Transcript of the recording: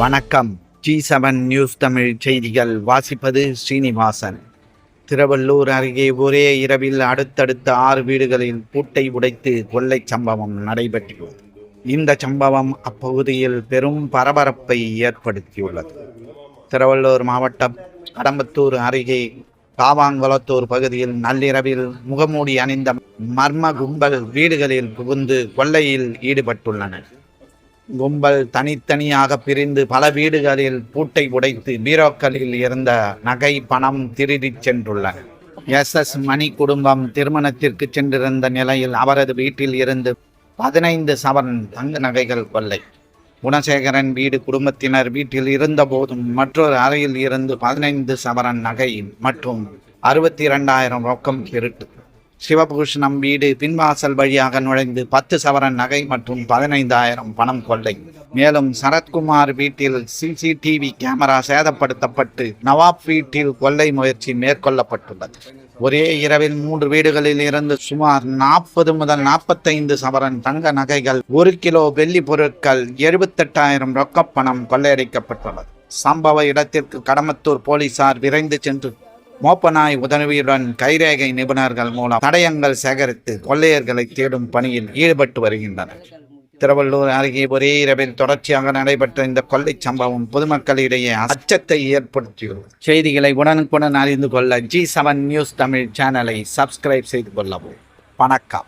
வணக்கம். G7 news Tamil செய்திகள் வாசிப்பது ஸ்ரீனிவாசன். திருவள்ளூர் அருகே ஒரே இரவில் அடுத்தடுத்த 6 வீடுகளில் பூட்டை உடைத்து கொள்ளை சம்பவம் நடைபெற்றுள்ளது. இந்த சம்பவம் அப்பகுதியில் பெரும் பரபரப்பை ஏற்படுத்தியுள்ளது. திருவள்ளூர் மாவட்டம் கடம்பத்தூர் அருகே காவாங்குளத்தூர் பகுதியில் நள்ளிரவில் முகமூடி அணிந்த மர்ம கும்பல் வீடுகளில் புகுந்து கொள்ளையில் ஈடுபட்டுள்ளனர். கும்பல் தனித்தனியாக பிரிந்து பல வீடுகளில் பூட்டை உடைத்து பீரோக்களில் இருந்த நகை பணம் திருடிச் சென்றுள்ளனர். SS மணி குடும்பம் திருமணத்திற்கு சென்றிருந்த நிலையில் அவரது வீட்டில் இருந்து 15 சவரன் தங்க நகைகள் கொள்ளை. குணசேகரன் வீடு குடும்பத்தினர் வீட்டில் இருந்த போதும் மற்றொரு அறையில் இருந்து 15 சவரன் நகை மற்றும் 62,000 ரொக்கம் திருட்டு. சிவபூஷணம் வீடு பின்வாசல் வழியாக நுழைந்து 10 சவரன் நகை மற்றும் 15,000 பணம் கொள்ளை. மேலும் சரத்குமார் வீட்டில் CCTV கேமரா சேதப்படுத்தப்பட்டு நவாப் வீட்டில் கொள்ளை முயற்சி மேற்கொள்ளப்பட்டுள்ளது. ஒரே இரவில் 3 வீடுகளில் இருந்து சுமார் 40 முதல் 45 சவரன் தங்க நகைகள், 1 கிலோ வெள்ளி பொருட்கள், 78,000 ரொக்கப்பணம் கொள்ளையடிக்கப்பட்டுள்ளது. சம்பவ இடத்திற்கு கடம்பத்தூர் போலீசார் விரைந்து சென்று மோப்பநாய் உதவியுடன் கைரேகை நிபுணர்கள் மூலம் தடயங்கள் சேகரித்து கொள்ளையர்களை தேடும் பணியில் ஈடுபட்டு வருகின்றனர். திருவள்ளூர் அருகே ஒரே இரவில் தொடர்ச்சியாக நடைபெற்ற இந்த கொள்ளை சம்பவம் பொதுமக்களிடையே அச்சத்தை ஏற்படுத்தியுள்ளது. செய்திகளை உடனுக்குடன் அறிந்து கொள்ள G7 நியூஸ் தமிழ் சேனலை சப்ஸ்கிரைப் செய்து கொள்ளவும். வணக்கம்.